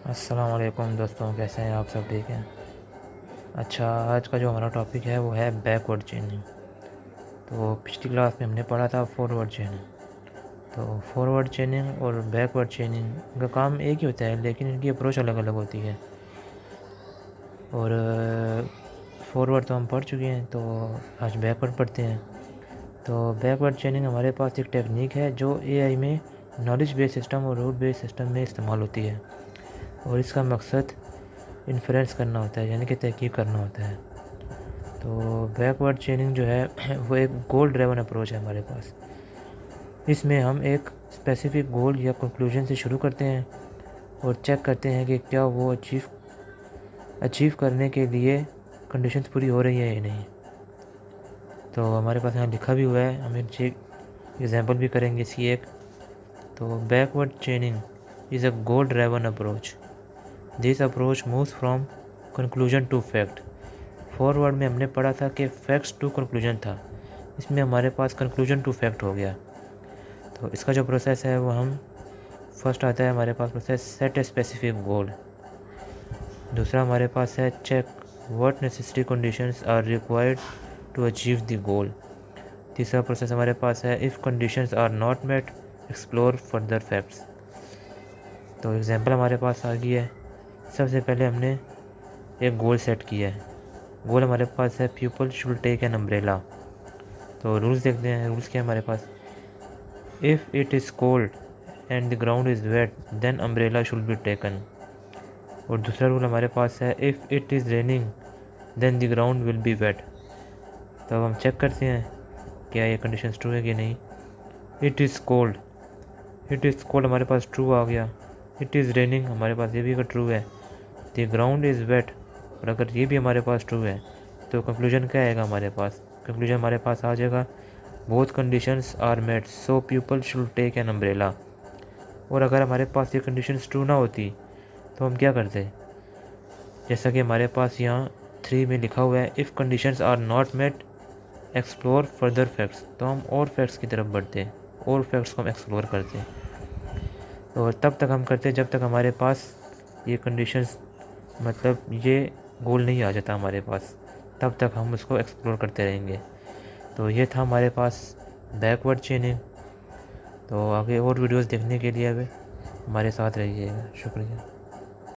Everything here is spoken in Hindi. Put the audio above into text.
अस्सलाम वालेकुम दोस्तों, कैसे हैं आप सब? ठीक हैं। अच्छा, आज का जो हमारा टॉपिक है वो है बैकवर्ड चेनिंग। तो पिछली क्लास में हमने पढ़ा था फॉरवर्ड चेनिंग। तो फॉरवर्ड चेनिंग और बैकवर्ड चेनिंग का काम एक ही होता है, लेकिन इनकी अप्रोच अलग अलग होती है। और फॉरवर्ड तो हम पढ़ चुके हैं, तो आज बैकवर्ड पढ़ते हैं। तो बैकवर्ड चेनिंग हमारे पास एक टेक्निक है जो एआई में नॉलेज बेस्ड सिस्टम और रूल बेस्ड सिस्टम में इस्तेमाल होती है, और इसका मकसद इन्फ्रेंस करना होता है, यानी कि तहकीक करना होता है। तो बैकवर्ड चेनिंग जो है वो एक गोल ड्राइवन अप्रोच है हमारे पास। इसमें हम एक स्पेसिफिक गोल या कंक्लूजन से शुरू करते हैं और चेक करते हैं कि क्या वो अचीव करने के लिए कंडीशंस पूरी हो रही है या नहीं। तो हमारे पास यहाँ लिखा भी हुआ है, हम एग्जांपल भी करेंगे इसकी एक। तो backward chaining is a goal driven approach. This approach moves from conclusion to fact. Forward में हमने पढ़ा था कि फैक्ट्स टू कंक्लूजन था, इसमें हमारे पास कंक्लूजन टू फैक्ट हो गया। तो इसका जो प्रोसेस है वो हम फर्स्ट आता है हमारे पास process set a specific goal. दूसरा हमारे पास है check what necessary conditions are required to achieve the goal. तीसरा प्रोसेस हमारे पास है if conditions are not met explore further facts. तो एग्जांपल हमारे पास आ गई है। सबसे पहले हमने एक गोल सेट किया है। गोल हमारे पास है people should take an umbrella. तो रूल्स देखते हैं, रूल्स क्या है हमारे पास। If it is cold and the ground is wet then umbrella should be taken. और दूसरा रूल हमारे पास है if it is raining then the ground will be wet. तो अब हम चेक करते हैं क्या ये कंडीशन ट्रू है कि नहीं। इट इज़ कोल्ड हमारे पास ट्रू आ गया। इट इज़ रेनिंग हमारे पास ये भी अगर ट्रू है। द ग्राउंड इज़ वेट, और अगर ये भी हमारे पास ट्रू है तो कंक्लूजन क्या आएगा हमारे पास। कंक्लूजन हमारे पास आ जाएगा both conditions are met so people should take an umbrella. और अगर हमारे पास ये कंडीशंस ट्रू ना होती तो हम क्या करते, जैसा कि हमारे पास यहाँ 3 में लिखा हुआ है if conditions are not met explore further facts. तो हम और फैक्ट्स की तरफ बढ़ते हैं, और फैक्ट्स को हम एक्सप्लोर करते हैं। और तब तक हम करते हैं जब तक हमारे पास ये कंडीशंस, मतलब ये गोल नहीं आ जाता हमारे पास, तब तक हम उसको एक्सप्लोर करते रहेंगे। तो ये था हमारे पास बैकवर्ड चेनिंग। तो आगे और वीडियोस देखने के लिए हमारे साथ रहिएगा। शुक्रिया।